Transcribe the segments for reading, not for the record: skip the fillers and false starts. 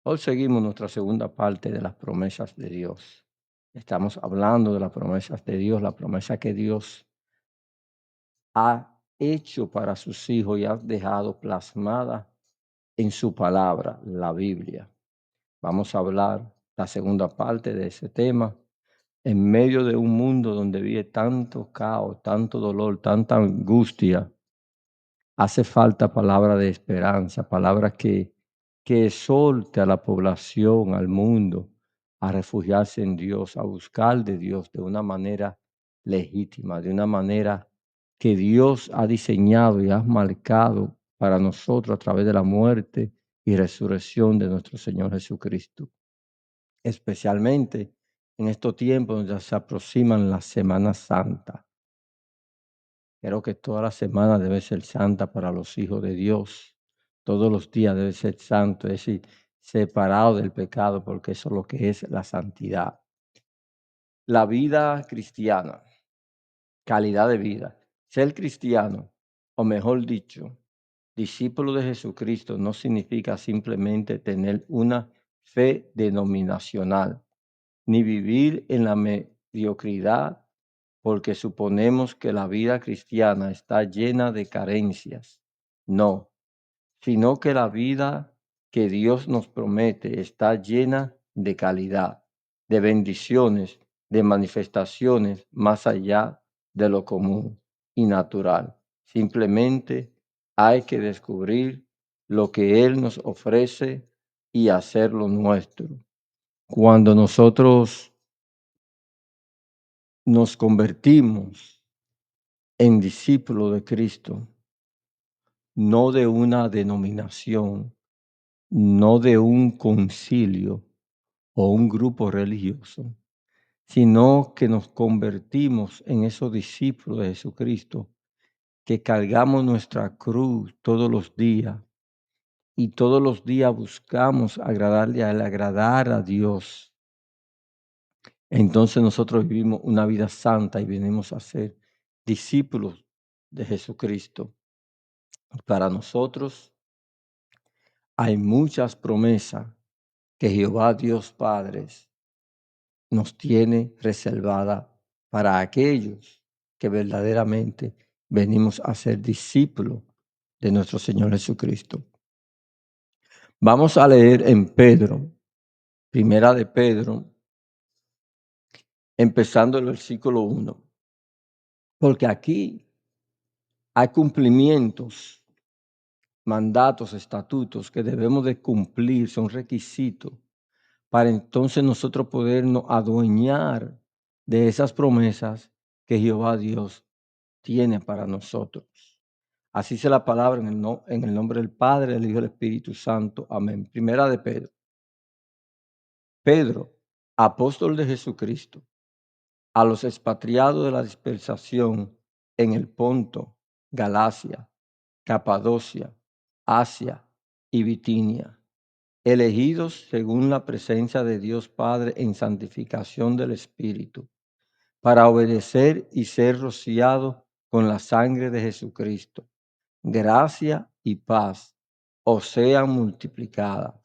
Hoy seguimos nuestra segunda parte de las promesas de Dios. Estamos hablando de las promesas de Dios, la promesa que Dios ha hecho para sus hijos y ha dejado plasmada en su palabra, la Biblia. Vamos a hablar la segunda parte de ese tema en medio de un mundo donde vive tanto caos, tanto dolor, tanta angustia. Hace falta palabra de esperanza, palabras que exhorte a la población, al mundo, a refugiarse en Dios, a buscar de Dios de una manera legítima, de una manera que Dios ha diseñado y ha marcado para nosotros a través de la muerte y resurrección de nuestro Señor Jesucristo. Especialmente en estos tiempos donde se aproximan la Semana Santa. Creo que toda la semana debe ser santa para los hijos de Dios. Todos los días debe ser santo, es decir, separado del pecado, porque eso es lo que es la santidad. La vida cristiana, calidad de vida. Ser cristiano, o mejor dicho, discípulo de Jesucristo no significa simplemente tener una fe denominacional, ni vivir en la mediocridad porque suponemos que la vida cristiana está llena de carencias. No, sino que la vida que Dios nos promete está llena de calidad, de bendiciones, de manifestaciones más allá de lo común y natural. Simplemente hay que descubrir lo que Él nos ofrece y hacerlo nuestro. Cuando nosotros nos convertimos en discípulo de Cristo, no de una denominación, no de un concilio o un grupo religioso, sino que nos convertimos en esos discípulos de Jesucristo, que cargamos nuestra cruz todos los días y todos los días buscamos agradarle a Él, agradar a Dios. Entonces nosotros vivimos una vida santa y venimos a ser discípulos de Jesucristo. Para nosotros hay muchas promesas que Jehová Dios Padre nos tiene reservada para aquellos que verdaderamente venimos a ser discípulos de nuestro Señor Jesucristo. Vamos a leer en Pedro, primera de Pedro, empezando el versículo 1, porque aquí hay cumplimientos, mandatos, estatutos que debemos de cumplir, son requisitos para entonces nosotros podernos adueñar de esas promesas que Jehová Dios tiene para nosotros. Así dice la palabra en en el nombre del Padre, del Hijo y del Espíritu Santo. Amén. Primera de Pedro. Pedro, apóstol de Jesucristo, a los expatriados de la dispersación en el Ponto, Galacia, Capadocia, Asia y Bitinia, elegidos según la presencia de Dios Padre en santificación del Espíritu, para obedecer y ser rociados con la sangre de Jesucristo. Gracia y paz os sean multiplicadas.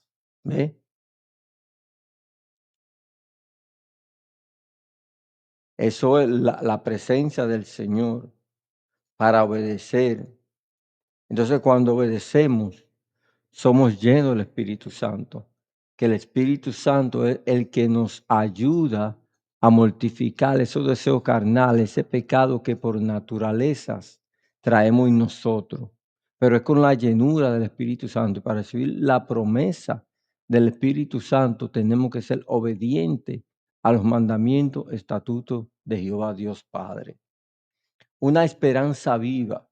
¿Ve? Eso es la presencia del Señor para obedecer. Entonces, cuando obedecemos, somos llenos del Espíritu Santo, que el Espíritu Santo es el que nos ayuda a mortificar esos deseos carnales, ese pecado que por naturalezas traemos en nosotros, pero es con la llenura del Espíritu Santo. Y para recibir la promesa del Espíritu Santo tenemos que ser obedientes a los mandamientos, estatutos de Jehová Dios Padre. Una esperanza viva,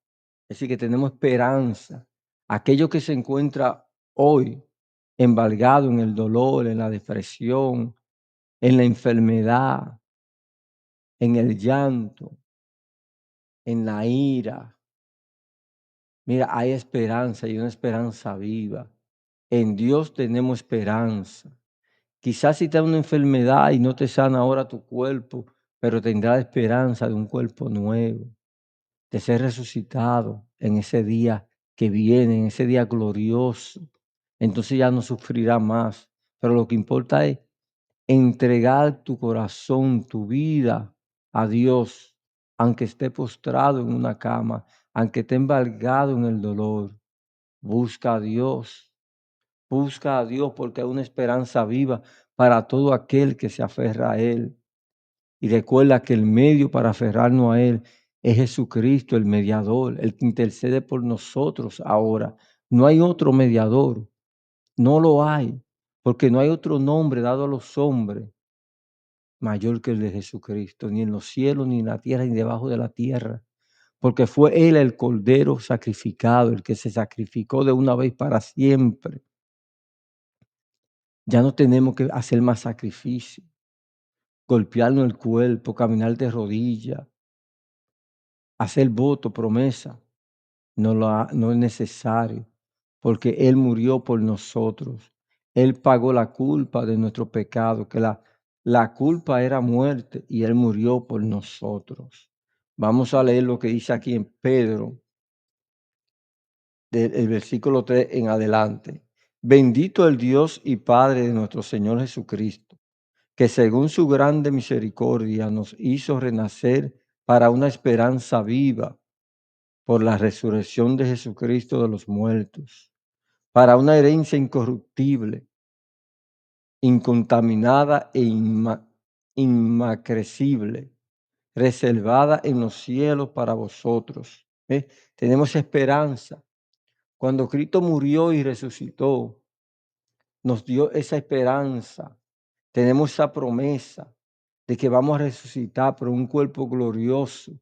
es decir, que tenemos esperanza. Aquello que se encuentra hoy embargado en el dolor, en la depresión, en la enfermedad, en el llanto, en la ira. Mira, hay esperanza y una esperanza viva. En Dios tenemos esperanza. Quizás si te da una enfermedad y no te sana ahora tu cuerpo, pero tendrás esperanza de un cuerpo nuevo, de ser resucitado en ese día que viene, en ese día glorioso. Entonces ya no sufrirá más. pero lo que importa es entregar tu corazón, tu vida a Dios, aunque esté postrado en una cama, aunque esté embargado en el dolor. Busca a Dios, busca a Dios porque hay una esperanza viva para todo aquel que se aferra a Él. Y recuerda que el medio para aferrarnos a Él es Jesucristo, el mediador, el que intercede por nosotros ahora. No hay otro mediador, no lo hay, porque no hay otro nombre dado a los hombres mayor que el de Jesucristo, ni en los cielos, ni en la tierra, ni debajo de la tierra, porque fue Él el Cordero sacrificado, el que se sacrificó de una vez para siempre. Ya no tenemos que hacer más sacrificio, golpearnos el cuerpo, caminar de rodillas, hacer voto, promesa. No es necesario, porque Él murió por nosotros. Él pagó la culpa de nuestro pecado, que la culpa era muerte y Él murió por nosotros. Vamos a leer lo que dice aquí en Pedro, del versículo 3 en adelante. Bendito el Dios y Padre de nuestro Señor Jesucristo, que según su grande misericordia nos hizo renacer para una esperanza viva por la resurrección de Jesucristo de los muertos, para una herencia incorruptible, incontaminada e inmacrecible, reservada en los cielos para vosotros. ¿Ve? Tenemos esperanza. Cuando Cristo murió y resucitó, nos dio esa esperanza. Tenemos esa promesa de que vamos a resucitar por un cuerpo glorioso,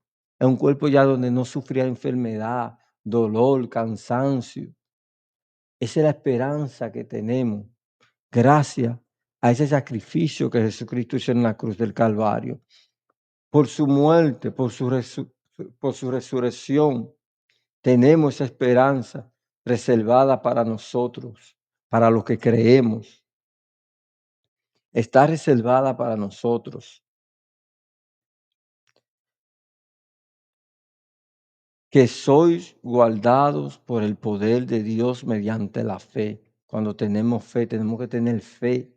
en un cuerpo ya donde no sufría enfermedad, dolor, cansancio. Esa es la esperanza que tenemos, gracias a ese sacrificio que Jesucristo hizo en la cruz del Calvario. Por su muerte, por su resurrección, tenemos esa esperanza reservada para nosotros, para los que creemos. Está reservada para nosotros, que sois guardados por el poder de Dios mediante la fe. Cuando tenemos fe, tenemos que tener fe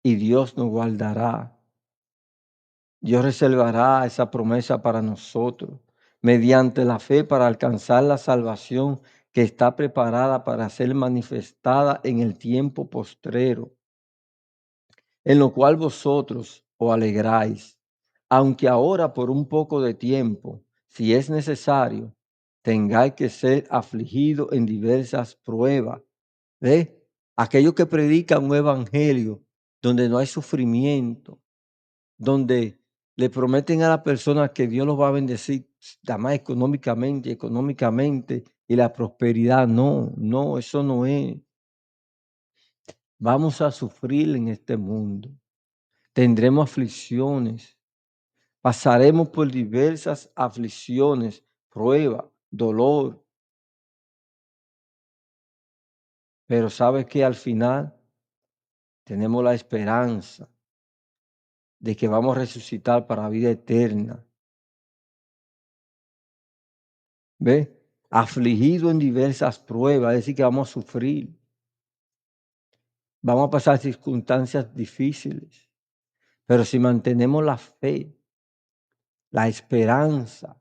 y Dios nos guardará. Dios reservará esa promesa para nosotros mediante la fe para alcanzar la salvación que está preparada para ser manifestada en el tiempo postrero, en lo cual vosotros os alegráis, aunque ahora por un poco de tiempo, si es necesario, tengáis que ser afligidos en diversas pruebas. ¿Ve? Aquellos que predican un evangelio donde no hay sufrimiento, donde le prometen a la persona que Dios los va a bendecir, además económicamente y la prosperidad. No, no, eso no es. Vamos a sufrir en este mundo. Tendremos aflicciones. Pasaremos por diversas aflicciones, pruebas, dolor. Pero sabes que al final tenemos la esperanza de que vamos a resucitar para vida eterna. ¿Ve? Afligido en diversas pruebas, es decir, que vamos a sufrir. Vamos a pasar circunstancias difíciles, pero si mantenemos la fe, la esperanza,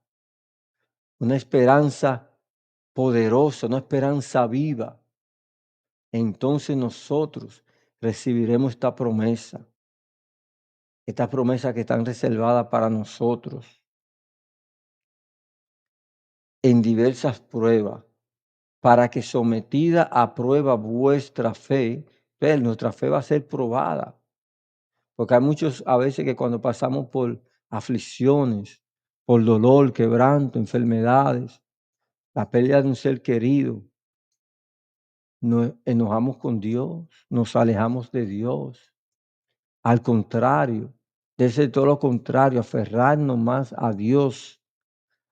una esperanza poderosa, una esperanza viva, entonces nosotros recibiremos esta promesa que están reservadas para nosotros en diversas pruebas, para que sometida a prueba vuestra fe, nuestra fe va a ser probada. Porque hay muchos a veces que cuando pasamos por aflicciones, por dolor, quebranto, enfermedades, la pérdida de un ser querido, nos enojamos con Dios, nos alejamos de Dios. Al contrario, debe ser todo lo contrario, aferrarnos más a Dios,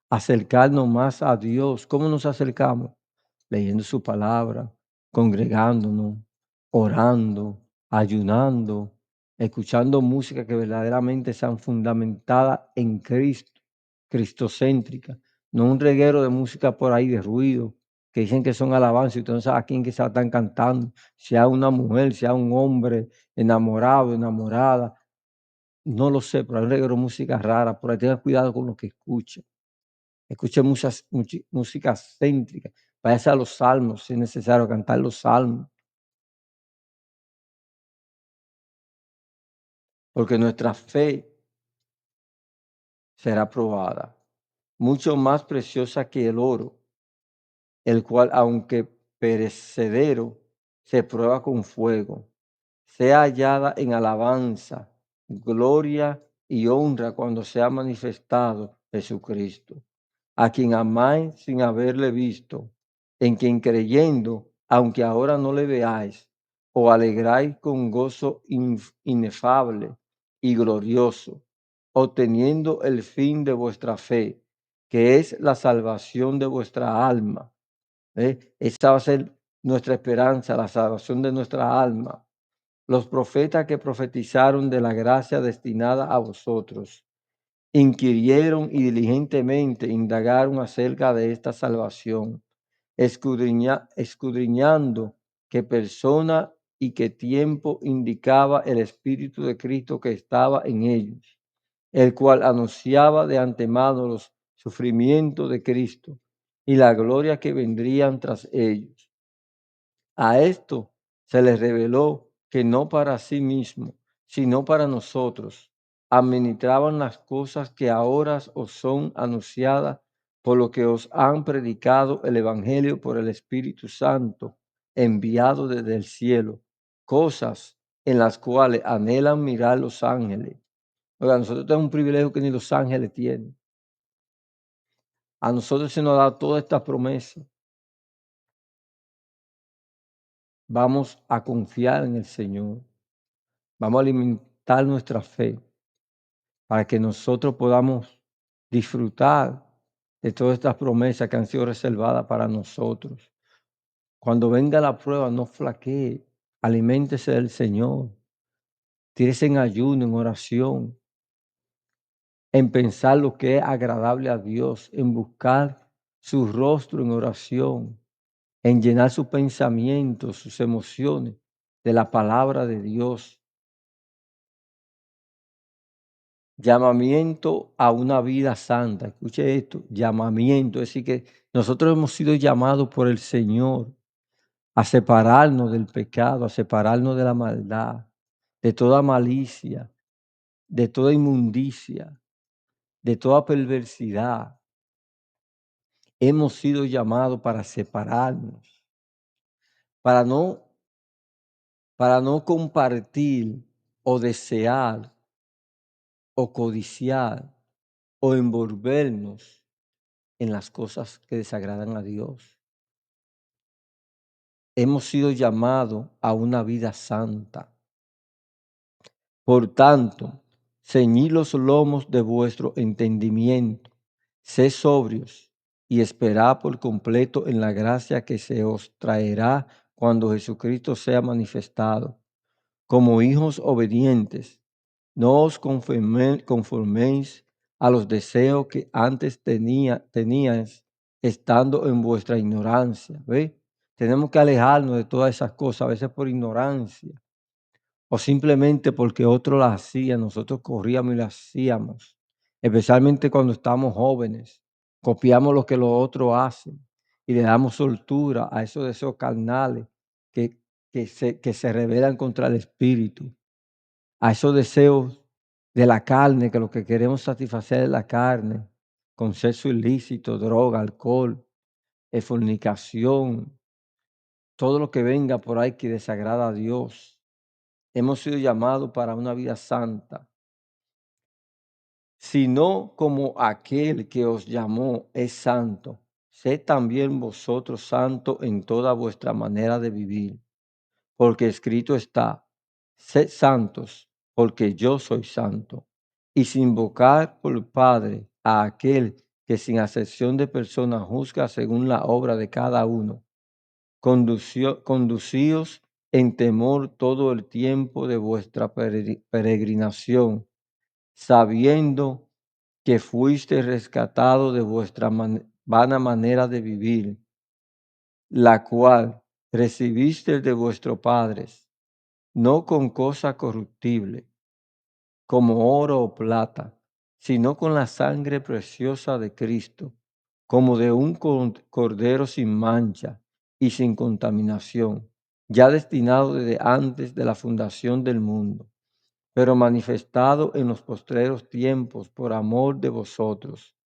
acercarnos más a Dios. ¿Cómo nos acercamos? Leyendo su palabra, congregándonos, orando, ayunando, escuchando música que verdaderamente sean fundamentadas en Cristo, cristocéntrica, no un reguero de música por ahí de ruido que dicen que son alabanzas, y usted no sabe a quién que se la están cantando, sea una mujer, sea un hombre enamorado, enamorada, no lo sé, pero hay un reguero de música rara, por ahí tenga cuidado con lo que escuche. Escuche música céntrica, váyase a los salmos, si es necesario cantar los salmos, porque nuestra fe será probada, mucho más preciosa que el oro, el cual, aunque perecedero, se prueba con fuego, sea hallada en alabanza, gloria y honra cuando sea manifestado Jesucristo, a quien amáis sin haberle visto, en quien creyendo, aunque ahora no le veáis, os alegráis con gozo inefable y glorioso, obteniendo el fin de vuestra fe, que es la salvación de vuestra alma. Esa va a ser nuestra esperanza, la salvación de nuestra alma. Los profetas que profetizaron de la gracia destinada a vosotros, inquirieron y diligentemente indagaron acerca de esta salvación, escudriñando qué persona y qué tiempo indicaba el Espíritu de Cristo que estaba en ellos, el cual anunciaba de antemano los sufrimientos de Cristo y la gloria que vendrían tras ellos. A esto se les reveló que no para sí mismo, sino para nosotros, administraban las cosas que ahora os son anunciadas por lo que os han predicado el Evangelio por el Espíritu Santo, enviado desde el cielo, cosas en las cuales anhelan mirar los ángeles. Oiga, nosotros tenemos un privilegio que ni los ángeles tienen. A nosotros se nos da toda esta promesa. Vamos a confiar en el Señor. Vamos a alimentar nuestra fe para que nosotros podamos disfrutar de todas estas promesas que han sido reservadas para nosotros. Cuando venga la prueba, no flaquee, aliméntese del Señor, tírese en ayuno, en oración, en pensar lo que es agradable a Dios, en buscar su rostro en oración, en llenar sus pensamientos, sus emociones de la palabra de Dios. Llamamiento a una vida santa. Escuche esto, llamamiento. Es decir, que nosotros hemos sido llamados por el Señor a separarnos del pecado, a separarnos de la maldad, de toda malicia, de toda inmundicia, de toda perversidad. Hemos sido llamados para separarnos, para no, para no compartir o desear o codiciar o envolvernos en las cosas que desagradan a Dios. Hemos sido llamados a una vida santa. Por tanto, ceñid los lomos de vuestro entendimiento, sed sobrios y esperad por completo en la gracia que se os traerá cuando Jesucristo sea manifestado. Como hijos obedientes, no os conforméis a los deseos que antes teníais estando en vuestra ignorancia. ¿Ve? Tenemos que alejarnos de todas esas cosas, a veces por ignorancia o simplemente porque otros las hacían, nosotros corríamos y las hacíamos, especialmente cuando estamos jóvenes. Copiamos lo que los otros hacen y le damos soltura a esos deseos carnales que, que se rebelan contra el espíritu, a esos deseos de la carne, que lo que queremos satisfacer es la carne, con sexo ilícito, droga, alcohol, fornicación, todo lo que venga por ahí que desagrada a Dios. Hemos sido llamados para una vida santa, sino como aquel que os llamó es santo. Sed también vosotros santos en toda vuestra manera de vivir, porque escrito está, sed santos, porque yo soy santo. Y sin invocar por Padre a aquel que sin acepción de personas juzga según la obra de cada uno, conducíos en temor todo el tiempo de vuestra peregrinación, sabiendo que fuiste rescatado de vuestra vana manera de vivir, la cual recibisteis de vuestros padres, no con cosa corruptible, como oro o plata, sino con la sangre preciosa de Cristo, como de un cordero sin mancha y sin contaminación, ya destinado desde antes de la fundación del mundo, pero manifestado en los postreros tiempos por amor de vosotros,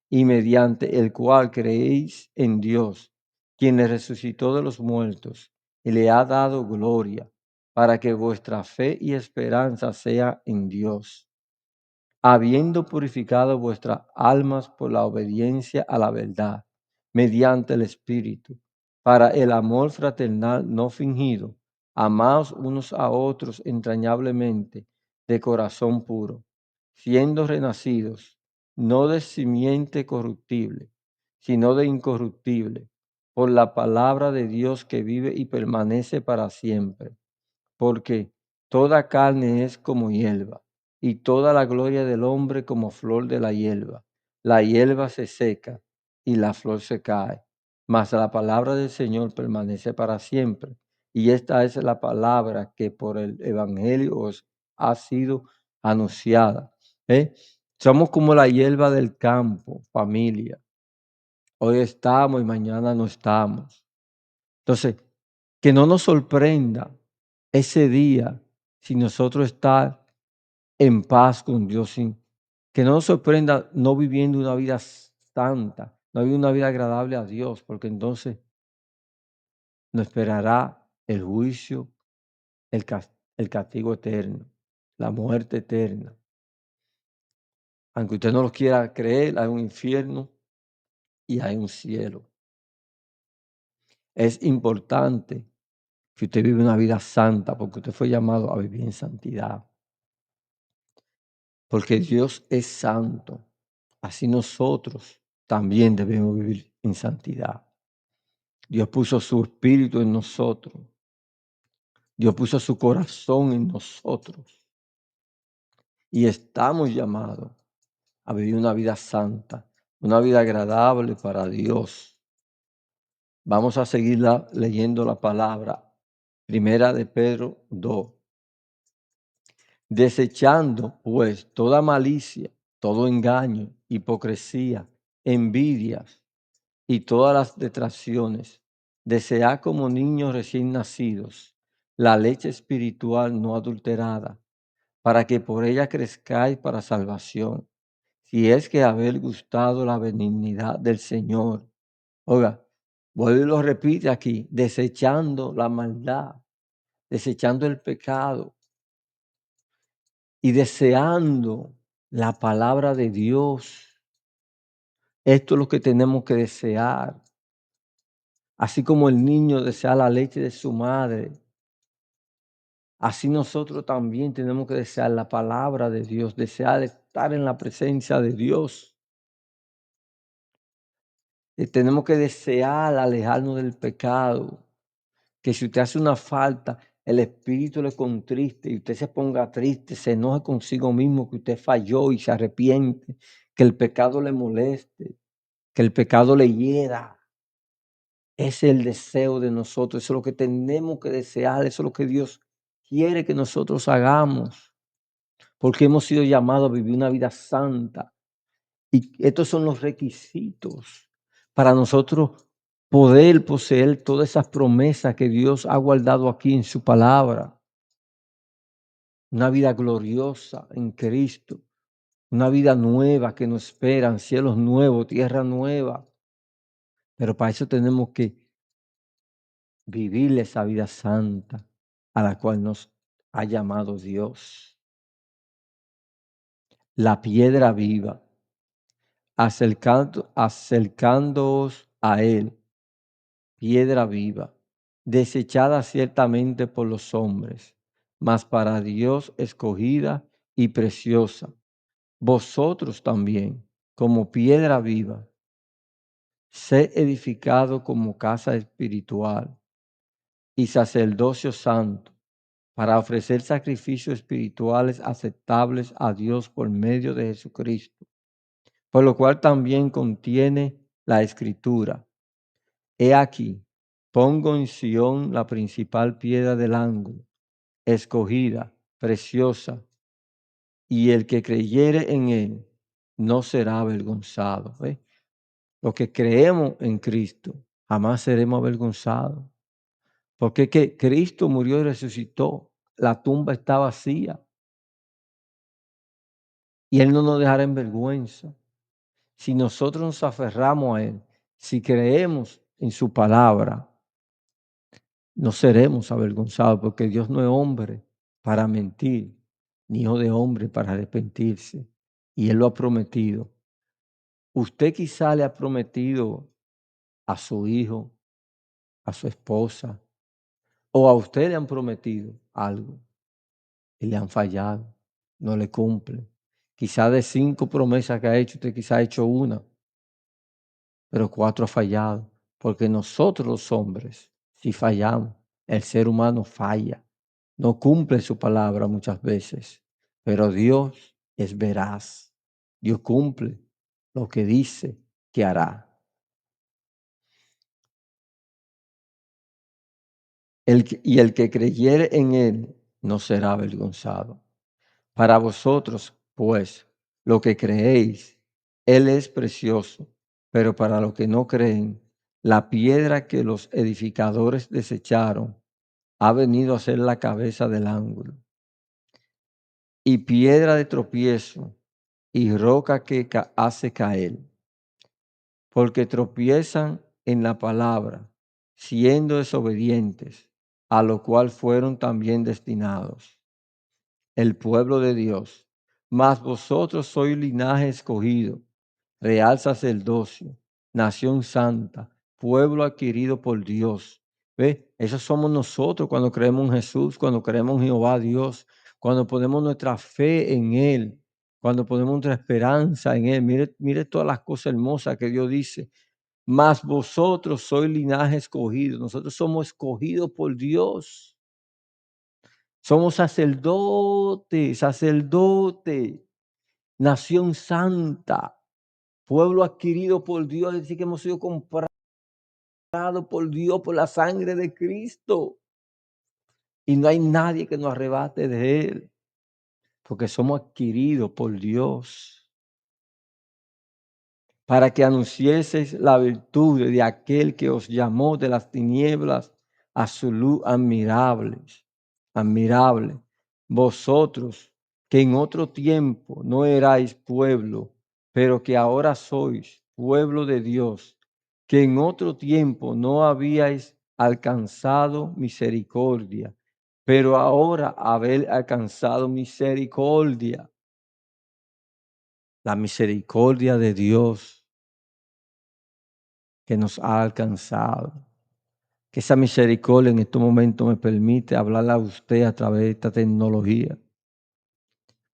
y mediante el cual creéis en Dios, quien le resucitó de los muertos y le ha dado gloria, para que vuestra fe y esperanza sea en Dios, habiendo purificado vuestras almas por la obediencia a la verdad, mediante el Espíritu, para el amor fraternal no fingido, amaos unos a otros entrañablemente, de corazón puro, siendo renacidos, no de simiente corruptible, sino de incorruptible, por la palabra de Dios que vive y permanece para siempre, porque toda carne es como hierba, y toda la gloria del hombre como flor de la hierba. La hierba se seca y la flor se cae, mas la palabra del Señor permanece para siempre. Y esta es la palabra que por el Evangelio os ha sido anunciada. ¿Eh? Somos como la hierba del campo, familia. Hoy estamos y mañana no estamos. Entonces, que no nos sorprenda ese día si nosotros estar en paz con Dios, que no nos sorprenda no viviendo una vida santa, no viviendo una vida agradable a Dios, porque entonces nos esperará el juicio, el castigo eterno, la muerte eterna. Aunque usted no lo quiera creer, hay un infierno y hay un cielo. Es importante que usted vive una vida santa, porque usted fue llamado a vivir en santidad. Porque Dios es santo, así nosotros también debemos vivir en santidad. Dios puso su espíritu en nosotros. Dios puso su corazón en nosotros. Y estamos llamados a vivir una vida santa, una vida agradable para Dios. Vamos a seguir leyendo la palabra. Primera de Pedro 2. Desechando pues toda malicia, todo engaño, hipocresía, envidias y todas las detracciones, desead como niños recién nacidos la leche espiritual no adulterada, para que por ella crezcáis para salvación, si es que haber gustado la benignidad del Señor. Oiga, vuelve y lo repite aquí, desechando la maldad, desechando el pecado y deseando la palabra de Dios. Esto es lo que tenemos que desear. Así como el niño desea la leche de su madre, así nosotros también tenemos que desear la palabra de Dios, desear estar en la presencia de Dios. Tenemos que desear alejarnos del pecado, que si usted hace una falta, el Espíritu le contriste y usted se ponga triste, se enoje consigo mismo que usted falló y se arrepiente, que el pecado le moleste, que el pecado le hiera. Ese es el deseo de nosotros, eso es lo que tenemos que desear, eso es lo que Dios quiere que nosotros hagamos, porque hemos sido llamados a vivir una vida santa. Y estos son los requisitos para nosotros poder poseer todas esas promesas que Dios ha guardado aquí en su palabra. Una vida gloriosa en Cristo, una vida nueva que nos esperan, cielos nuevos, tierra nueva. Pero para eso tenemos que vivir esa vida santa a la cual nos ha llamado Dios. La piedra viva, acercándoos a Él, piedra viva, desechada ciertamente por los hombres, mas para Dios escogida y preciosa. Vosotros también, como piedra viva, sed edificado como casa espiritual y sacerdocio santo, para ofrecer sacrificios espirituales aceptables a Dios por medio de Jesucristo, por lo cual también contiene la Escritura. He aquí, Pongo en Sión la principal piedra del ángulo, escogida, preciosa, y el que creyere en él no será avergonzado. ¿Ve? Los que creemos en Cristo jamás seremos avergonzados, porque es que Cristo murió y resucitó. La tumba está vacía y Él no nos dejará en vergüenza. Si nosotros nos aferramos a Él, si creemos en su palabra, no seremos avergonzados, porque Dios no es hombre para mentir, ni hijo de hombre para arrepentirse. Y Él lo ha prometido. Usted quizá le ha prometido a su hijo, a su esposa, o a usted le han prometido algo y le han fallado, no le cumple. Quizá de 5 promesas que ha hecho, usted quizá ha hecho una, pero 4 ha fallado, porque nosotros los hombres, si fallamos, el ser humano falla, no cumple su palabra muchas veces, pero Dios es veraz, Dios cumple lo que dice que hará. El que creyere en él no será avergonzado. Para vosotros, pues, lo que creéis, él es precioso, pero para los que no creen, la piedra que los edificadores desecharon ha venido a ser la cabeza del ángulo, y piedra de tropiezo, y roca que hace caer, porque tropiezan en la palabra, siendo desobedientes, a lo cual fueron también destinados el pueblo de Dios. Mas vosotros sois linaje escogido, real sacerdocio, nación santa, pueblo adquirido por Dios. ¿Ve? Eso somos nosotros cuando creemos en Jesús, cuando creemos en Jehová Dios, cuando ponemos nuestra fe en Él, cuando ponemos nuestra esperanza en Él. Mire, mire todas las cosas hermosas que Dios dice. Mas vosotros sois linaje escogido. Nosotros somos escogidos por Dios. Somos sacerdotes, sacerdote, nación santa, pueblo adquirido por Dios, es decir, que hemos sido comprados por Dios por la sangre de Cristo. Y no hay nadie que nos arrebate de Él, porque somos adquiridos por Dios, para que anuncieseis la virtud de aquel que os llamó de las tinieblas a su luz admirable, admirable. Vosotros que en otro tiempo no erais pueblo, pero que ahora sois pueblo de Dios, que en otro tiempo no habíais alcanzado misericordia, pero ahora habéis alcanzado misericordia. La misericordia de Dios que nos ha alcanzado. Que esa misericordia en estos momentos me permite hablarle a usted a través de esta tecnología,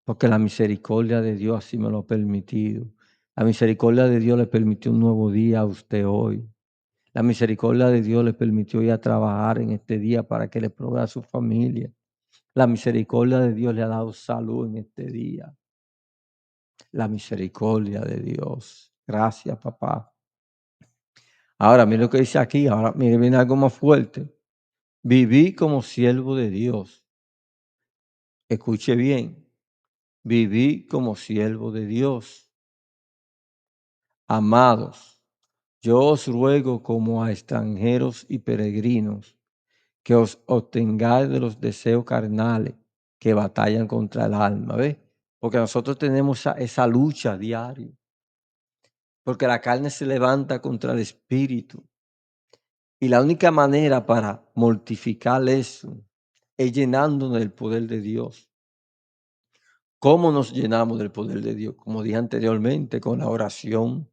porque la misericordia de Dios así me lo ha permitido. La misericordia de Dios le permitió un nuevo día a usted hoy. La misericordia de Dios le permitió ir a trabajar en este día para que le provea a su familia. La misericordia de Dios le ha dado salud en este día. La misericordia de Dios. Gracias, papá. Ahora, mire lo que dice aquí. Ahora, mire, viene algo más fuerte. Viví como siervo de Dios. Escuche bien. Viví como siervo de Dios. Amados, yo os ruego como a extranjeros y peregrinos que os obtengáis de los deseos carnales que batallan contra el alma. ¿Ves? Porque nosotros tenemos esa lucha diaria. Porque la carne se levanta contra el espíritu. Y la única manera para mortificar eso es llenándonos del poder de Dios. ¿Cómo nos llenamos del poder de Dios? Como dije anteriormente, con la oración,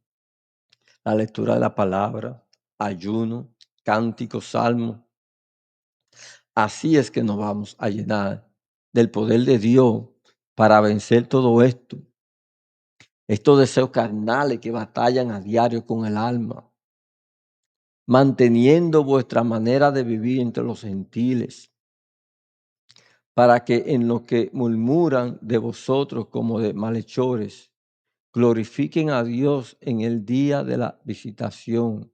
la lectura de la palabra, ayuno, cánticos, salmos. Así es que nos vamos a llenar del poder de Dios para vencer todo esto. Estos deseos carnales que batallan a diario con el alma. Manteniendo vuestra manera de vivir entre los gentiles, para que en lo que murmuran de vosotros como de malhechores, glorifiquen a Dios en el día de la visitación,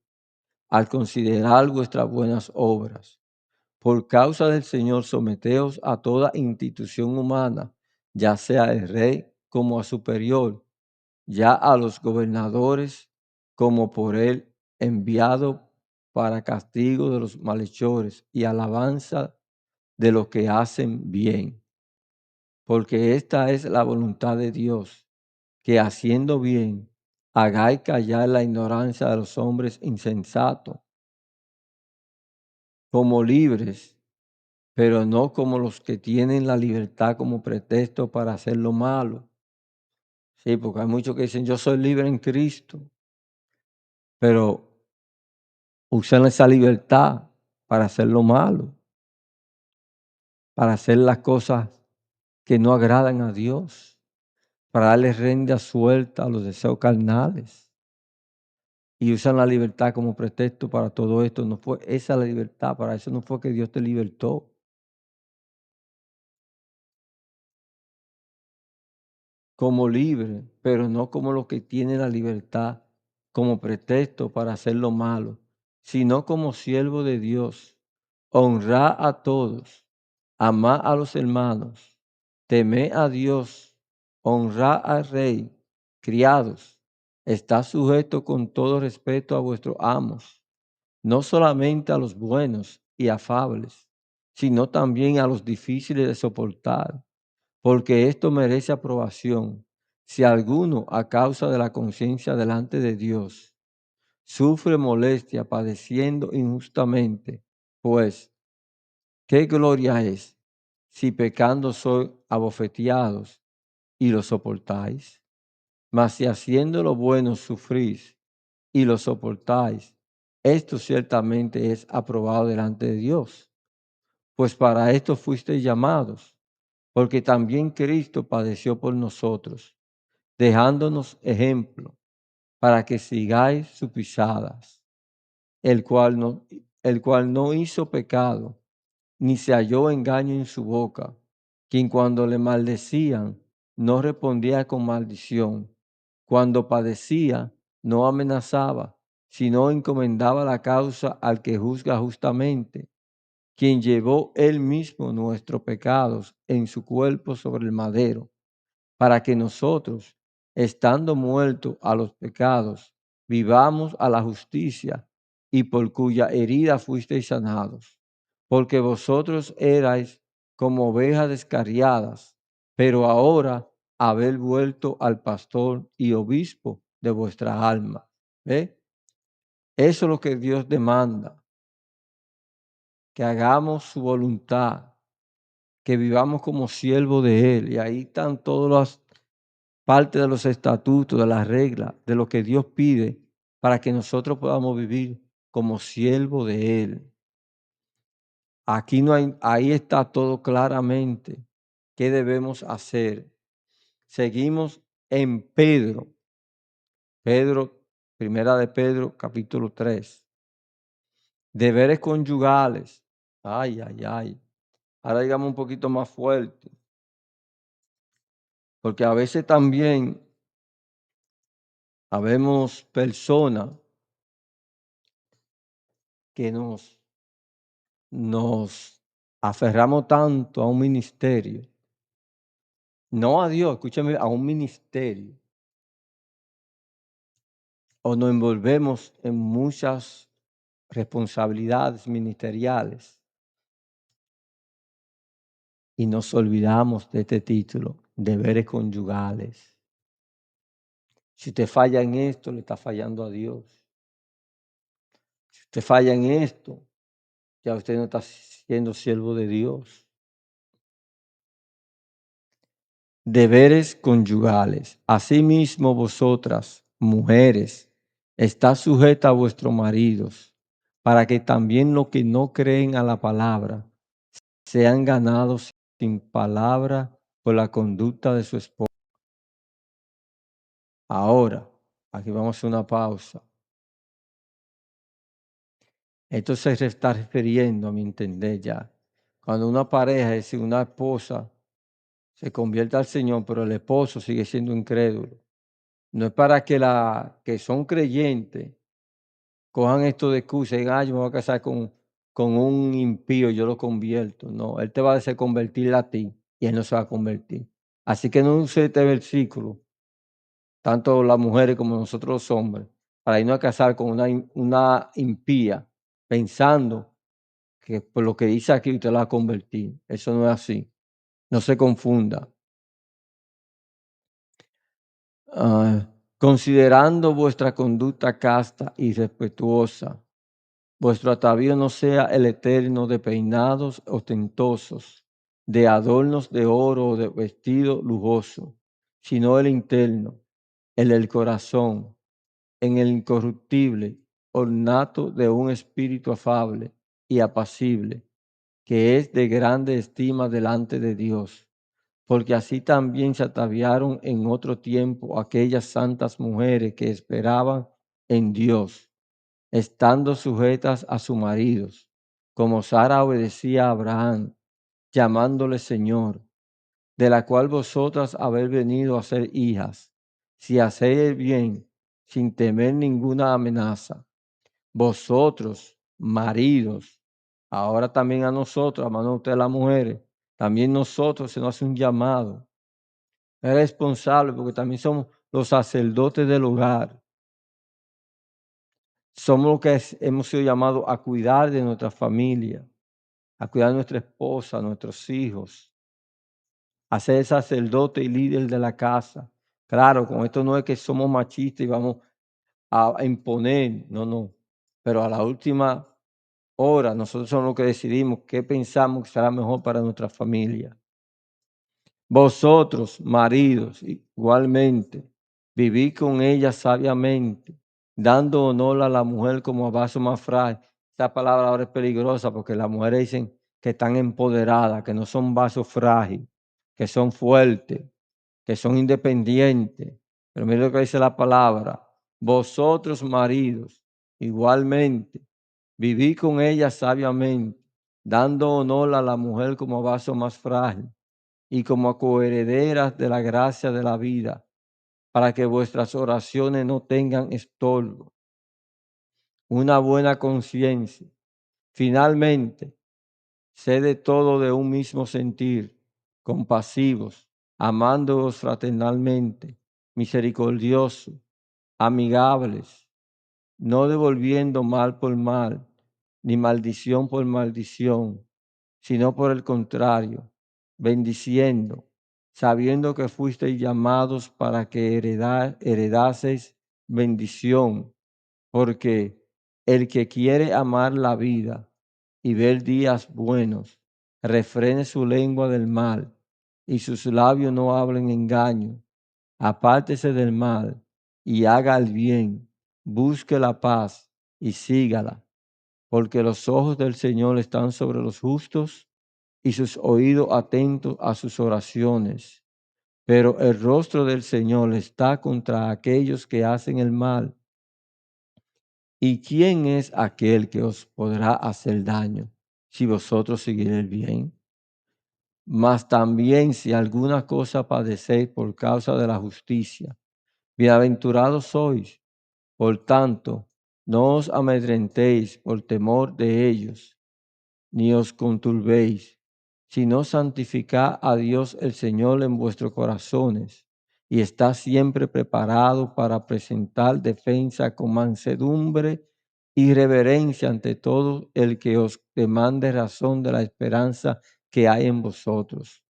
al considerar vuestras buenas obras. Por causa del Señor, someteos a toda institución humana, ya sea el rey como a superior, ya a los gobernadores como por él enviado para castigo de los malhechores y alabanza de los que hacen bien. Porque esta es la voluntad de Dios, que haciendo bien hagáis callar la ignorancia de los hombres insensatos, como libres, pero no como los que tienen la libertad como pretexto para hacer lo malo. Sí, porque hay muchos que dicen, yo soy libre en Cristo, pero usan esa libertad para hacer lo malo, para hacer las cosas que no agradan a Dios, para darle rienda suelta a los deseos carnales. Y usan la libertad como pretexto para todo esto. No fue esa la libertad, para eso no fue que Dios te libertó. Como libre, pero no como los que tienen la libertad como pretexto para hacer lo malo, sino como siervo de Dios. Honrad a todos, amad a los hermanos, temed a Dios, honrad al rey, criados, está sujeto con todo respeto a vuestros amos, no solamente a los buenos y afables, sino también a los difíciles de soportar, porque esto merece aprobación. Si alguno, a causa de la conciencia delante de Dios, sufre molestia padeciendo injustamente, pues, ¿qué gloria es si pecando sois abofeteados y lo soportáis? Mas si haciendo lo bueno sufrís y lo soportáis, esto ciertamente es aprobado delante de Dios. Pues para esto fuisteis llamados, porque también Cristo padeció por nosotros, dejándonos ejemplo para que sigáis sus pisadas, el cual no hizo pecado, ni se halló engaño en su boca, quien cuando le maldecían no respondía con maldición, cuando padecía no amenazaba, sino encomendaba la causa al que juzga justamente, quien llevó él mismo nuestros pecados en su cuerpo sobre el madero, para que nosotros, estando muertos a los pecados, vivamos a la justicia, y por cuya herida fuisteis sanados. Porque vosotros erais como ovejas descarriadas, pero ahora habéis vuelto al pastor y obispo de vuestra alma. ¿Ve? Eso es lo que Dios demanda, que hagamos su voluntad, que vivamos como siervos de Él. Y ahí están todas las parte de los estatutos, de las reglas, de lo que Dios pide para que nosotros podamos vivir como siervo de Él. Aquí no hay, ahí está todo claramente qué debemos hacer. Seguimos en Pedro, primera de Pedro, capítulo 3. Deberes conyugales. Ay, ay, ay. Ahora digamos un poquito más fuerte, porque a veces también habemos personas que nos aferramos tanto a un ministerio, no a Dios, escúchame, a un ministerio, o nos envolvemos en muchas responsabilidades ministeriales y nos olvidamos de este título, deberes conyugales. Si usted falla en esto, le está fallando a Dios. Si usted falla en esto, ya usted no está siendo siervo de Dios. Deberes conyugales. Asimismo vosotras, mujeres, está sujeta a vuestros maridos, para que también los que no creen a la palabra sean ganados sin palabra por la conducta de su esposo. Ahora, aquí vamos a hacer una pausa. Esto se está refiriendo, a mi entender ya, cuando una pareja, es decir, una esposa, se convierte al Señor, pero el esposo sigue siendo incrédulo. No es para que que son creyentes cojan esto de excusa y digan: "Yo me voy a casar con un impío, yo lo convierto". No, él te va a hacer convertir a ti y él no se va a convertir. Así que no use este versículo, tanto las mujeres como nosotros los hombres, para irnos a casar con una impía, pensando que por lo que dice aquí usted la va a convertir. Eso no es así. No se confunda. Considerando vuestra conducta casta y respetuosa, vuestro atavío no sea el eterno de peinados ostentosos, de adornos de oro o de vestido lujoso, sino el interno, el del corazón, en el incorruptible, ornato de un espíritu afable y apacible, que es de grande estima delante de Dios, porque así también se ataviaron en otro tiempo aquellas santas mujeres que esperaban en Dios, estando sujetas a sus maridos, como Sara obedecía a Abraham, llamándole Señor, de la cual vosotras habéis venido a ser hijas, si hacéis el bien, sin temer ninguna amenaza. Vosotros, maridos, ahora también a nosotros, amando a ustedes las mujeres, también nosotros se nos hace un llamado. Es responsable porque también somos los sacerdotes del hogar. Somos los que hemos sido llamados a cuidar de nuestra familia, a cuidar de nuestra esposa, nuestros hijos, a ser sacerdote y líder de la casa. Claro, con esto no es que somos machistas y vamos a imponer, no, no. Pero a la última hora nosotros somos los que decidimos qué pensamos que será mejor para nuestra familia. Vosotros, maridos, igualmente, vivid con ella sabiamente, dando honor a la mujer como a vaso más frágil. Esta palabra ahora es peligrosa porque las mujeres dicen que están empoderadas, que no son vasos frágiles, que son fuertes, que son independientes. Pero mira lo que dice la palabra. Vosotros, maridos, igualmente, vivid con ella sabiamente, dando honor a la mujer como a vaso más frágil y como coherederas de la gracia de la vida, para que vuestras oraciones no tengan estorbo. Una buena conciencia. Finalmente, sed de todo de un mismo sentir, compasivos, amándoos fraternalmente, misericordiosos, amigables, no devolviendo mal por mal, ni maldición por maldición, sino por el contrario, bendiciendo, sabiendo que fuisteis llamados para que heredaseis bendición, porque el que quiere amar la vida y ver días buenos, refrene su lengua del mal y sus labios no hablen engaño. Apártese del mal y haga el bien, busque la paz y sígala, porque los ojos del Señor están sobre los justos y sus oídos atentos a sus oraciones. Pero el rostro del Señor está contra aquellos que hacen el mal. ¿Y quién es aquel que os podrá hacer daño si vosotros seguís el bien? Mas también si alguna cosa padecéis por causa de la justicia, bienaventurados sois. Por tanto, no os amedrentéis por temor de ellos, ni os conturbéis, sino santificad a Dios el Señor en vuestros corazones, y está siempre preparado para presentar defensa con mansedumbre y reverencia ante todo el que os demande razón de la esperanza que hay en vosotros,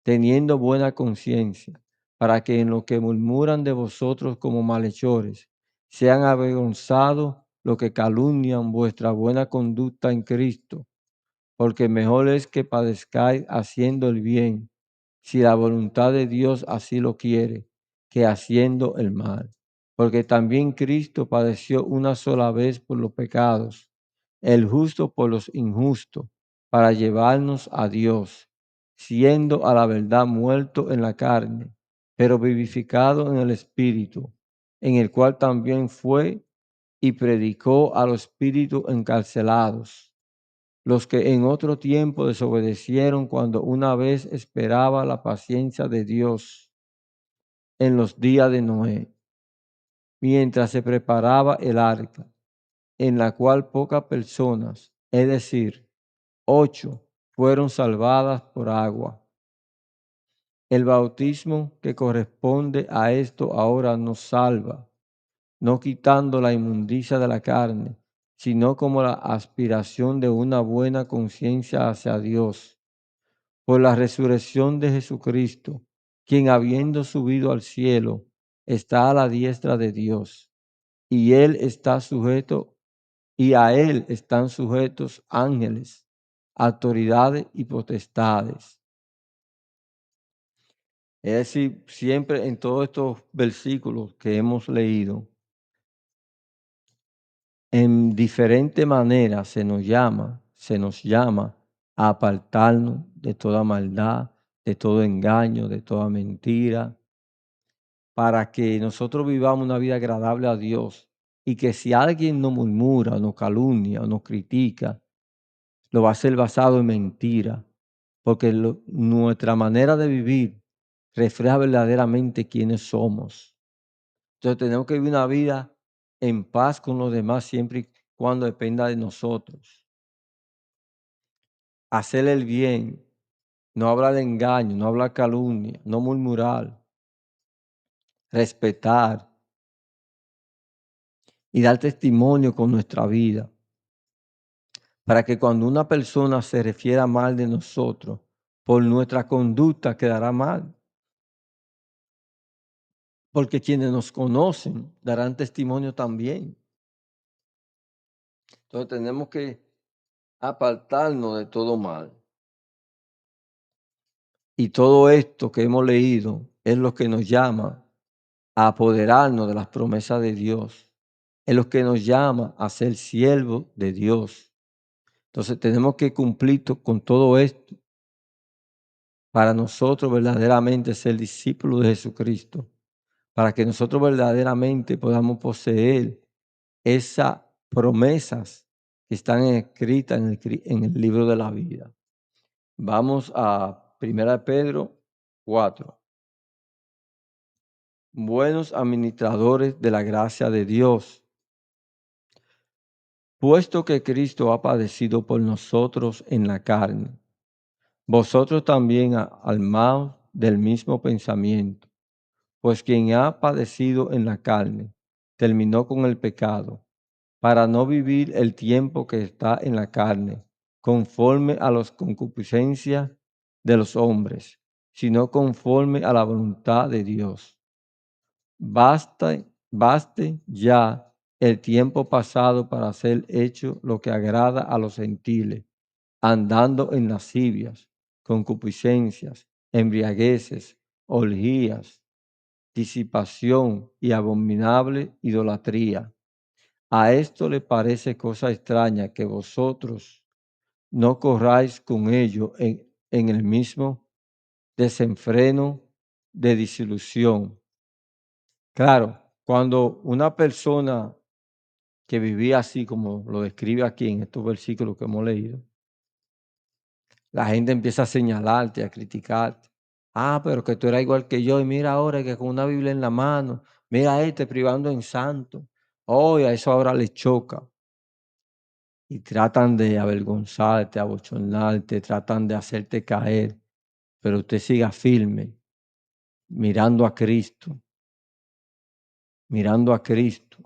teniendo buena conciencia, para que en lo que murmuran de vosotros como malhechores, sean avergonzados los que calumnian vuestra buena conducta en Cristo, porque mejor es que padezcáis haciendo el bien, si la voluntad de Dios así lo quiere, que haciendo el mal. Porque también Cristo padeció una sola vez por los pecados, el justo por los injustos, para llevarnos a Dios, siendo a la verdad muerto en la carne, pero vivificado en el Espíritu, en el cual también fue y predicó a los espíritus encarcelados, los que en otro tiempo desobedecieron cuando una vez esperaba la paciencia de Dios en los días de Noé, mientras se preparaba el arca, en la cual pocas personas, es decir, 8, fueron salvadas por agua. El bautismo que corresponde a esto ahora nos salva, no quitando la inmundicia de la carne, sino como la aspiración de una buena conciencia hacia Dios, por la resurrección de Jesucristo, quien habiendo subido al cielo, está a la diestra de Dios, y él está sujeto, y a él están sujetos ángeles, autoridades y potestades. Es decir, siempre en todos estos versículos que hemos leído, en diferente manera se nos llama a apartarnos de toda maldad, de todo engaño, de toda mentira, para que nosotros vivamos una vida agradable a Dios y que si alguien nos murmura, nos calumnia o nos critica, lo va a hacer basado en mentira, porque nuestra manera de vivir refleja verdaderamente quiénes somos. Entonces tenemos que vivir una vida en paz con los demás siempre y cuando dependa de nosotros. Hacer el bien, no hablar de engaño, no hablar calumnia, no murmurar, respetar y dar testimonio con nuestra vida, para que cuando una persona se refiera mal de nosotros, por nuestra conducta quedará mal, porque quienes nos conocen darán testimonio también. Entonces tenemos que apartarnos de todo mal. Y todo esto que hemos leído es lo que nos llama a apoderarnos de las promesas de Dios. Es lo que nos llama a ser siervos de Dios. Entonces tenemos que cumplir con todo esto para nosotros verdaderamente ser discípulos de Jesucristo, para que nosotros verdaderamente podamos poseer esas promesas que están escritas en el libro de la vida. Vamos a 1 Pedro 4. Buenos administradores de la gracia de Dios, puesto que Cristo ha padecido por nosotros en la carne, vosotros también almaos del mismo pensamiento, pues quien ha padecido en la carne terminó con el pecado, para no vivir el tiempo que está en la carne, conforme a las concupiscencias de los hombres, sino conforme a la voluntad de Dios. Baste ya el tiempo pasado para hacer hecho lo que agrada a los gentiles, andando en lascivias, concupiscencias, embriagueces, orgías, disipación y abominable idolatría. A esto le parece cosa extraña que vosotros no corráis con ello en el mismo desenfreno de disilusión. Claro, cuando una persona que vivía así como lo describe aquí en estos versículos que hemos leído, la gente empieza a señalarte, a criticarte. Ah, pero que tú eras igual que yo y mira ahora que con una Biblia en la mano, mira privando en santo. Oh, y a eso ahora le choca. Y tratan de avergonzarte, abochornarte, tratan de hacerte caer, pero usted siga firme, mirando a Cristo, mirando a Cristo,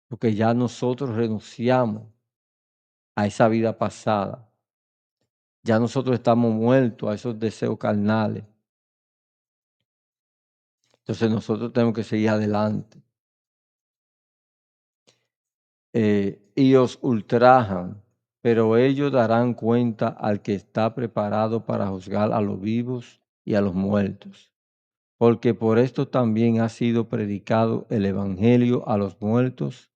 porque ya nosotros renunciamos a esa vida pasada. Ya nosotros estamos muertos a esos deseos carnales. Entonces nosotros tenemos que seguir adelante. Y os ultrajan, pero ellos darán cuenta al que está preparado para juzgar a los vivos y a los muertos. Porque por esto también ha sido predicado el Evangelio a los muertos,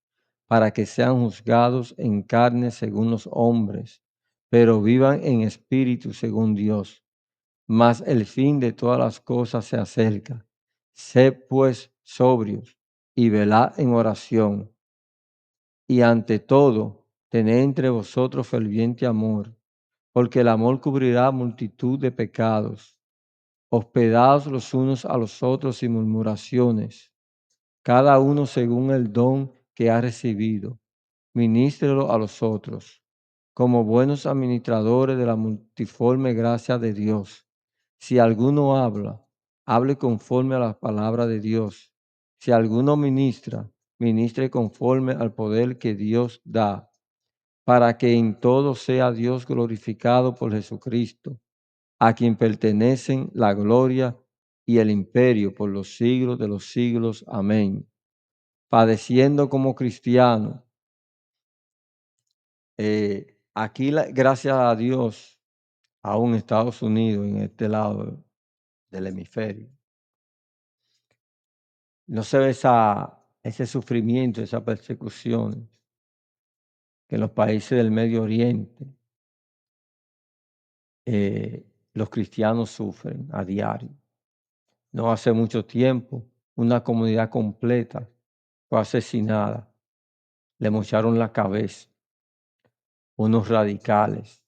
para que sean juzgados en carne según los hombres, pero vivan en espíritu según Dios. Mas el fin de todas las cosas se acerca. Sed pues sobrios y velad en oración. Y ante todo, tened entre vosotros ferviente amor, porque el amor cubrirá multitud de pecados. Hospedaos los unos a los otros sin murmuraciones, cada uno según el don que ha recibido, ministrelo a los otros, como buenos administradores de la multiforme gracia de Dios. Si alguno habla, hable conforme a la palabra de Dios. Si alguno ministra, ministre conforme al poder que Dios da, para que en todo sea Dios glorificado por Jesucristo, a quien pertenecen la gloria y el imperio por los siglos de los siglos. Amén. Padeciendo como cristiano, aquí, gracias a Dios, aún Estados Unidos, en este lado del hemisferio, no se ve ese sufrimiento, esa persecución que en los países del Medio Oriente los cristianos sufren a diario. No hace mucho tiempo, una comunidad completa fue asesinada, le mocharon la cabeza unos radicales.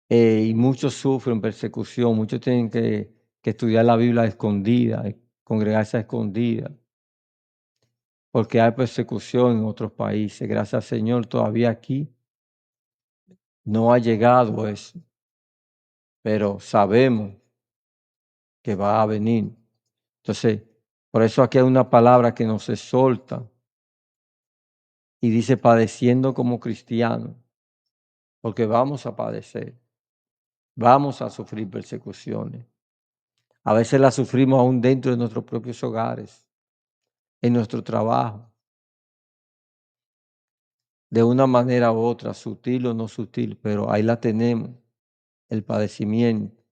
Y muchos sufren persecución, muchos tienen que estudiar la Biblia a escondida, congregarse a escondida, porque hay persecución en otros países. Gracias al Señor, todavía aquí no ha llegado eso, pero sabemos que va a venir. Entonces, por eso aquí hay una palabra que nos exhorta y dice padeciendo como cristianos, porque vamos a padecer, vamos a sufrir persecuciones. A veces las sufrimos aún dentro de nuestros propios hogares, en nuestro trabajo, de una manera u otra, sutil o no sutil, pero ahí la tenemos, el padecimiento,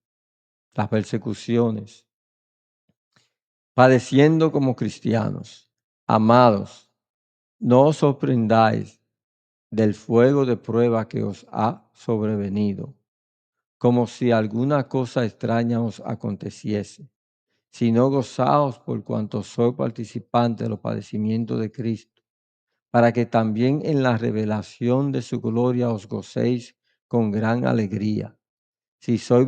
las persecuciones, padeciendo como cristianos. Amados, no os sorprendáis del fuego de prueba que os ha sobrevenido, como si alguna cosa extraña os aconteciese, sino gozaos por cuanto sois participantes de los padecimientos de Cristo, para que también en la revelación de su gloria os gocéis con gran alegría. Si sois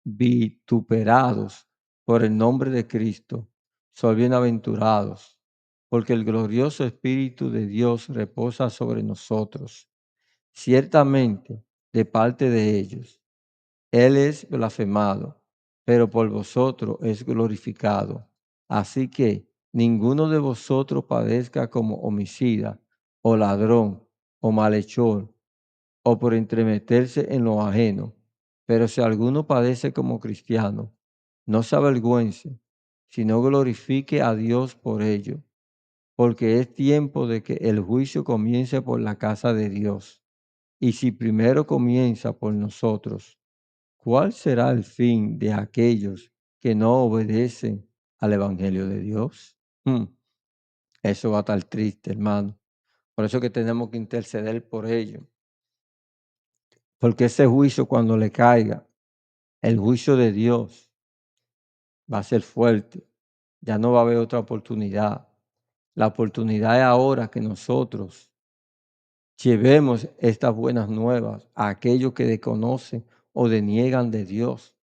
vituperados por el nombre de Cristo, sois bienaventurados, porque el glorioso Espíritu de Dios reposa sobre nosotros. Ciertamente, de parte de ellos, Él es blasfemado, pero por vosotros es glorificado. Así que ninguno de vosotros padezca como homicida, o ladrón, o malhechor, o por entremeterse en lo ajeno. Pero si alguno padece como cristiano, no se avergüence, sino glorifique a Dios por ello, porque es tiempo de que el juicio comience por la casa de Dios. Y si primero comienza por nosotros, ¿cuál será el fin de aquellos que no obedecen al Evangelio de Dios? Eso va a estar triste, hermano. Por eso que tenemos que interceder por ellos. Porque ese juicio cuando le caiga, el juicio de Dios va a ser fuerte. Ya no va a haber otra oportunidad. La oportunidad es ahora que nosotros llevemos estas buenas nuevas a aquellos que desconocen o deniegan de Dios.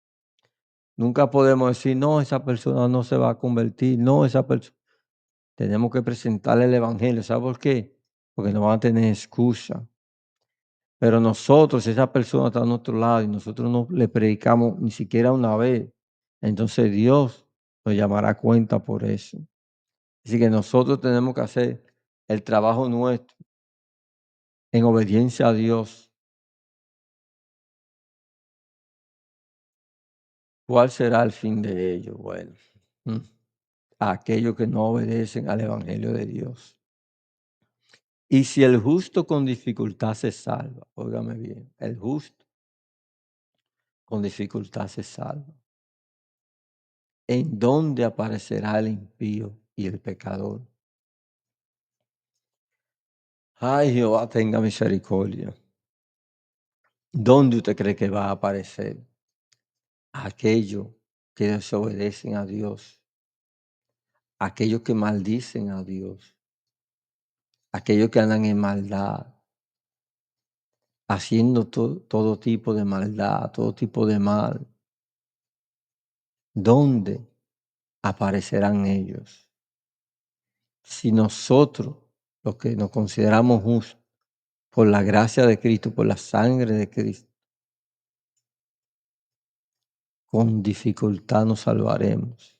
Nunca podemos decir, no, esa persona no se va a convertir, no, esa persona. Tenemos que presentarle el Evangelio. ¿Sabe por qué? Porque no van a tener excusa. Pero nosotros, si esa persona está a nuestro lado y nosotros no le predicamos ni siquiera una vez, entonces Dios nos llamará a cuenta por eso. Así que nosotros tenemos que hacer el trabajo nuestro en obediencia a Dios. ¿Cuál será el fin de ellos? Bueno, mm, aquellos que no obedecen al Evangelio de Dios. Y si el justo con dificultad se salva, óigame bien, el justo con dificultad se salva. ¿En dónde aparecerá el impío y el pecador? Ay, Jehová tenga misericordia. ¿Dónde usted cree que va a aparecer? Aquellos que desobedecen a Dios, aquellos que maldicen a Dios, aquellos que andan en maldad, haciendo todo tipo de maldad, todo tipo de mal. ¿Dónde aparecerán ellos? Si nosotros, los que nos consideramos justos, por la gracia de Cristo, por la sangre de Cristo, con dificultad nos salvaremos.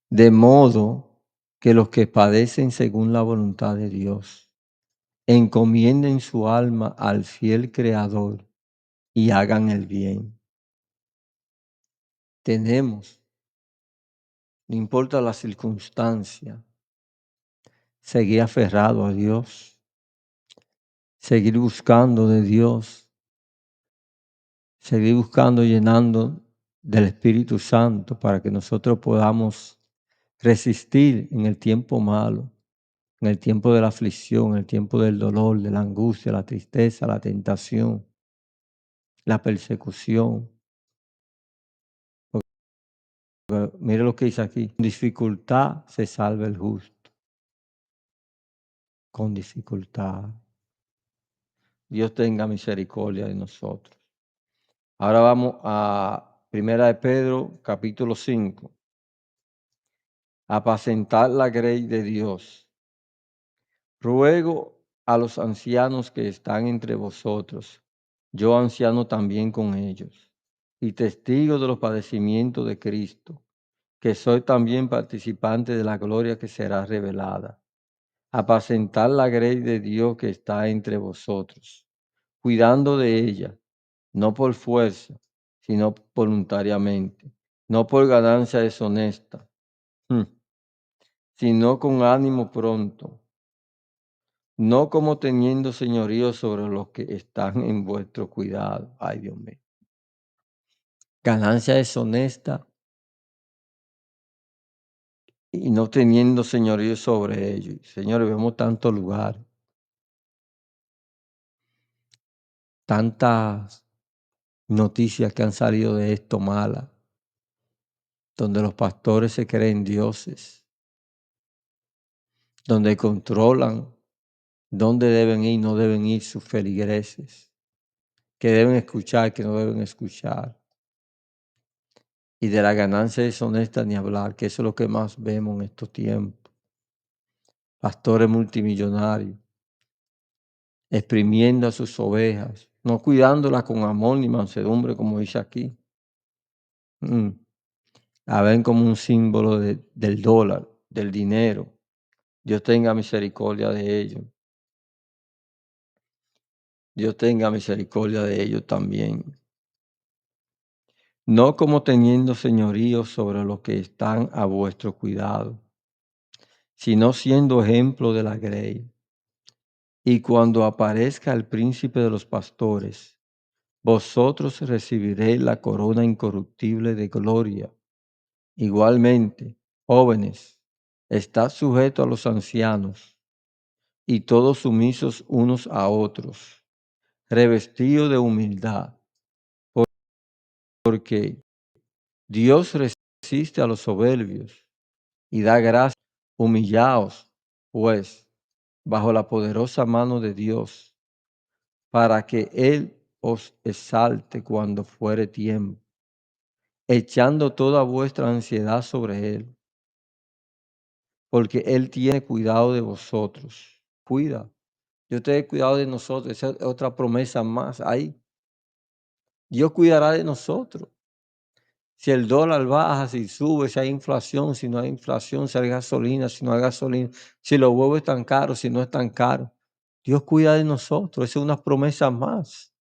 De modo que los que padecen según la voluntad de Dios, encomienden su alma al fiel Creador y hagan el bien. Tenemos, no importa la circunstancia, seguir aferrado a Dios, seguir buscando de Dios, seguir buscando, llenando del Espíritu Santo para que nosotros podamos resistir en el tiempo malo, en el tiempo de la aflicción, en el tiempo del dolor, de la angustia, la tristeza, la tentación, la persecución. Pero mire lo que dice aquí, con dificultad se salva el justo, con dificultad. Dios tenga misericordia de nosotros. Ahora vamos a Primera de Pedro, capítulo 5. Apacentar la grey de Dios. Ruego a los ancianos que están entre vosotros, yo anciano también con ellos, y testigo de los padecimientos de Cristo, que soy también participante de la gloria que será revelada. Apacentar la grey de Dios que está entre vosotros, cuidando de ella, no por fuerza, sino voluntariamente, no por ganancia deshonesta, mm, sino con ánimo pronto, no como teniendo señorío sobre los que están en vuestro cuidado. Ay, Dios mío. Ganancia deshonesta y no teniendo señorío sobre ellos. Señores, vemos tantos lugares, tantas noticias que han salido de esto malas, donde los pastores se creen dioses, donde controlan dónde deben ir, no deben ir sus feligreses, que deben escuchar, que no deben escuchar. Y de la ganancia deshonesta ni hablar, que eso es lo que más vemos en estos tiempos. Pastores multimillonarios, exprimiendo a sus ovejas, no cuidándolas con amor ni mansedumbre, como dice aquí. La ven como un símbolo del dólar, del dinero. Dios tenga misericordia de ellos. Dios tenga misericordia de ellos también. No como teniendo señorío sobre los que están a vuestro cuidado, sino siendo ejemplo de la grey. Y cuando aparezca el príncipe de los pastores, vosotros recibiréis la corona incorruptible de gloria. Igualmente, jóvenes, estad sujetos a los ancianos y todos sumisos unos a otros, revestidos de humildad, porque Dios resiste a los soberbios y da gracia. Humillaos, pues, bajo la poderosa mano de Dios, para que Él os exalte cuando fuere tiempo, echando toda vuestra ansiedad sobre Él, porque Él tiene cuidado de vosotros. Cuida. Dios tiene cuidado de nosotros. Esa es otra promesa más ahí. Dios cuidará de nosotros. Si el dólar baja, si sube, si hay inflación, si no hay inflación, si hay gasolina, si no hay gasolina, si los huevos están caros, si no están caros. Dios cuida de nosotros. Esa es una promesa más.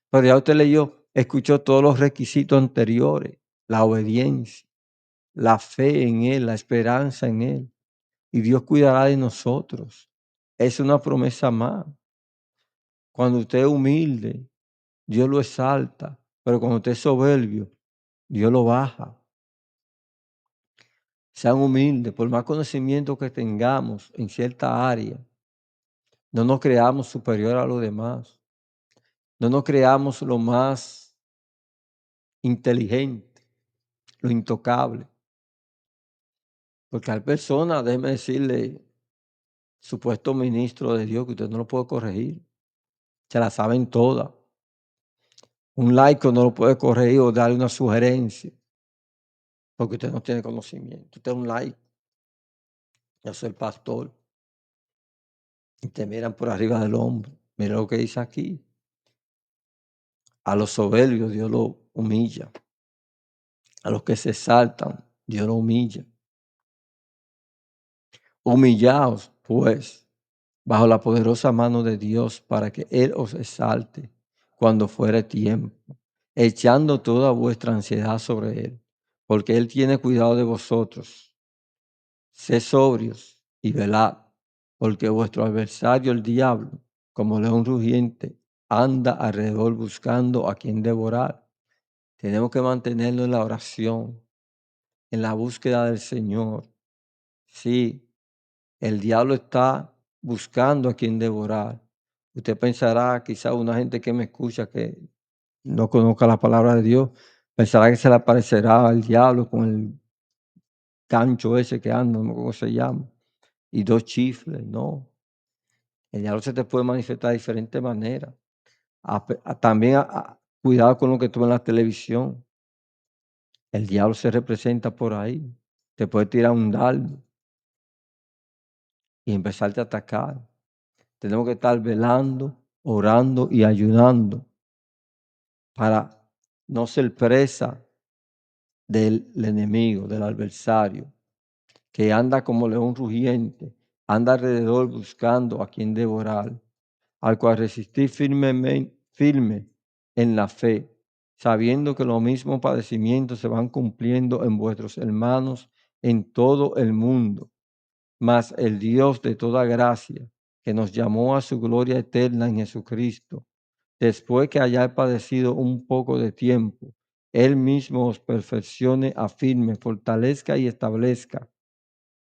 Pero ya usted leyó, escuchó todos los requisitos anteriores, la obediencia, la fe en Él, la esperanza en Él. Y Dios cuidará de nosotros. Es una promesa más. Cuando usted es humilde, Dios lo exalta. Pero cuando usted es soberbio, Dios lo baja. Sean humildes, por más conocimiento que tengamos en cierta área, no nos creamos superior a los demás. No nos creamos lo más inteligente, lo intocable. Porque hay personas, déjeme decirle, supuesto ministro de Dios, que usted no lo puede corregir. Se la saben todas. Un laico no lo puede corregir o darle una sugerencia, porque usted no tiene conocimiento. Usted es un laico. yo soy el pastor, y te miran por arriba del hombro. Mira lo que dice aquí, a los soberbios Dios lo humilla, a los que se exaltan Dios lo humilla. Humillaos, pues, bajo la poderosa mano de Dios, para que Él os exalte cuando fuere tiempo, echando toda vuestra ansiedad sobre Él, porque Él tiene cuidado de vosotros. Sed sobrios y velad, porque vuestro adversario, el diablo, como león rugiente, anda alrededor buscando a quien devorar. Tenemos que mantenernos en la oración, en la búsqueda del Señor. Sí, el diablo está buscando a quien devorar. Usted pensará, quizá una gente que me escucha que no conozca la palabra de Dios, pensará que se le aparecerá al diablo con el gancho ese que anda, no sé cómo se llama, y dos chifles. No, el diablo se te puede manifestar de diferentes maneras. También cuidado con lo que tú ves en la televisión. El diablo se representa por ahí. Te puede tirar un dardo y empezarte a atacar. Tenemos que estar velando, orando y ayunando para no ser presa del enemigo, del adversario, que anda como león rugiente, anda alrededor buscando a quien devorar, al cual resistir firme en la fe, sabiendo que los mismos padecimientos se van cumpliendo en vuestros hermanos en todo el mundo. Mas el Dios de toda gracia, que nos llamó a su gloria eterna en Jesucristo, después que hayáis padecido un poco de tiempo, Él mismo os perfeccione, afirme, fortalezca y establezca.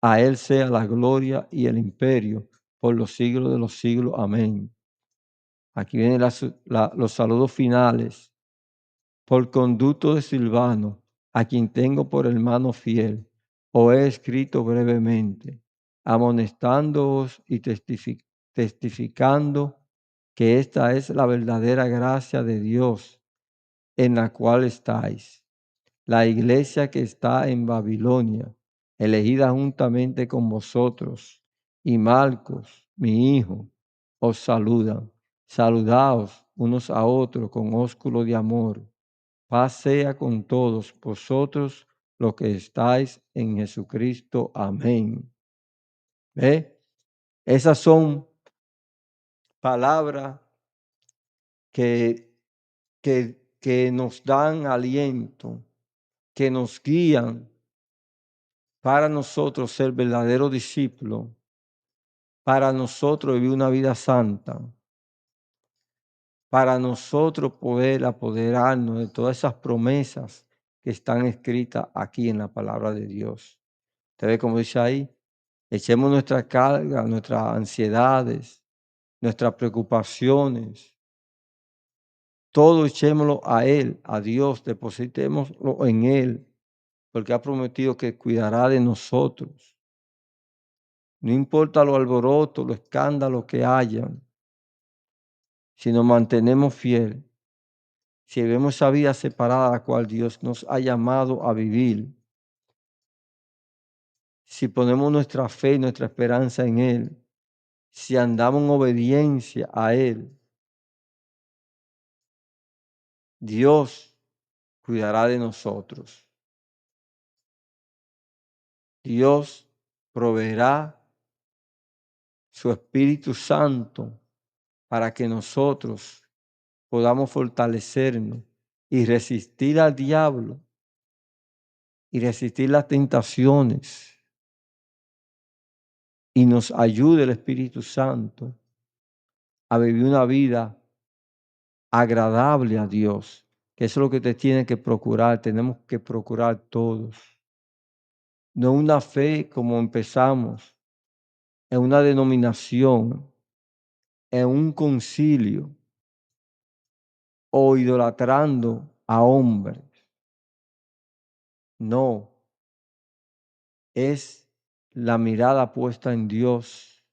A Él sea la gloria y el imperio por los siglos de los siglos. Amén. Aquí vienen los saludos finales. Por conducto de Silvano, a quien tengo por hermano fiel, os he escrito brevemente, amonestándoos y testificando que esta es la verdadera gracia de Dios en la cual estáis. La iglesia que está en Babilonia, elegida juntamente con vosotros, y Marcos, mi hijo, os saludan. Saludaos unos a otros con ósculo de amor. Paz sea con todos vosotros los que estáis en Jesucristo. Amén. ¿Ve? Esas son palabras que, que nos dan aliento, que nos guían para nosotros ser verdaderos discípulos, para nosotros vivir una vida santa, para nosotros poder apoderarnos de todas esas promesas que están escritas aquí en la palabra de Dios. Usted ve como dice ahí, echemos nuestra carga, nuestras ansiedades, nuestras preocupaciones, todo echémoslo a Él, a Dios, depositémoslo en Él, porque ha prometido que cuidará de nosotros. No importa los alborotos, los escándalos que hayan, si nos mantenemos fieles, si vivimos esa vida separada a la cual Dios nos ha llamado a vivir, si ponemos nuestra fe y nuestra esperanza en Él, si andamos en obediencia a Él, Dios cuidará de nosotros. Dios proveerá su Espíritu Santo para que nosotros podamos fortalecernos y resistir al diablo y resistir las tentaciones, y nos ayude el Espíritu Santo a vivir una vida agradable a Dios, que eso es lo que te tiene que procurar, tenemos que procurar todos. No una fe como empezamos, en una denominación, en un concilio o idolatrando a hombres. No, es la mirada puesta en Dios,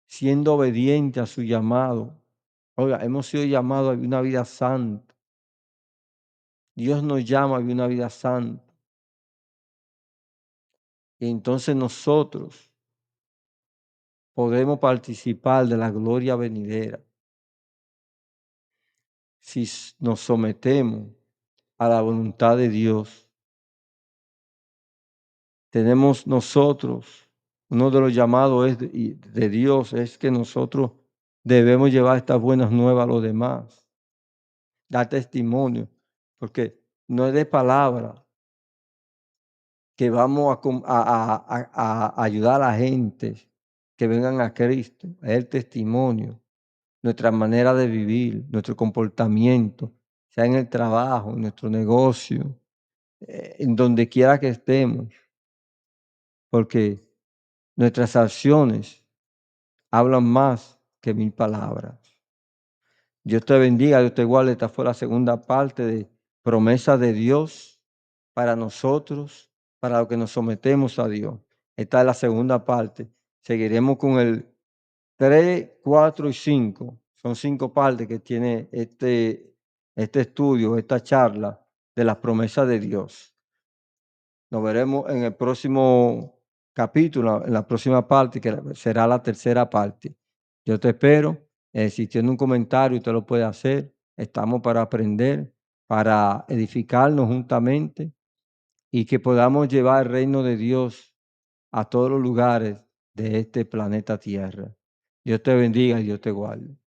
siendo obediente a su llamado. Oiga, hemos sido llamados a vivir una vida santa. Dios nos llama a vivir una vida santa. Y entonces nosotros podemos participar de la gloria venidera si nos sometemos a la voluntad de Dios. Tenemos nosotros, uno de los llamados es de Dios, es que nosotros debemos llevar estas buenas nuevas a los demás, dar testimonio, porque no es de palabra que vamos a ayudar a la gente que vengan a Cristo, es el testimonio, nuestra manera de vivir, nuestro comportamiento, sea en el trabajo, en nuestro negocio, en donde quiera que estemos, porque nuestras acciones hablan más que 1000 palabras. Dios te bendiga, Dios te guarde. Esta fue la segunda parte de promesa de Dios para nosotros, para los que nos sometemos a Dios. Esta es la segunda parte. Seguiremos con el 3, 4 y 5. Son 5 partes que tiene este estudio, esta charla de las promesas de Dios. Nos veremos en el próximo capítulo, en la próxima parte, que será la tercera parte. Yo te espero. Si tiene un comentario, usted lo puede hacer. Estamos para aprender, para edificarnos juntamente y que podamos llevar el reino de Dios a todos los lugares de este planeta Tierra. Dios te bendiga y Dios te guarde.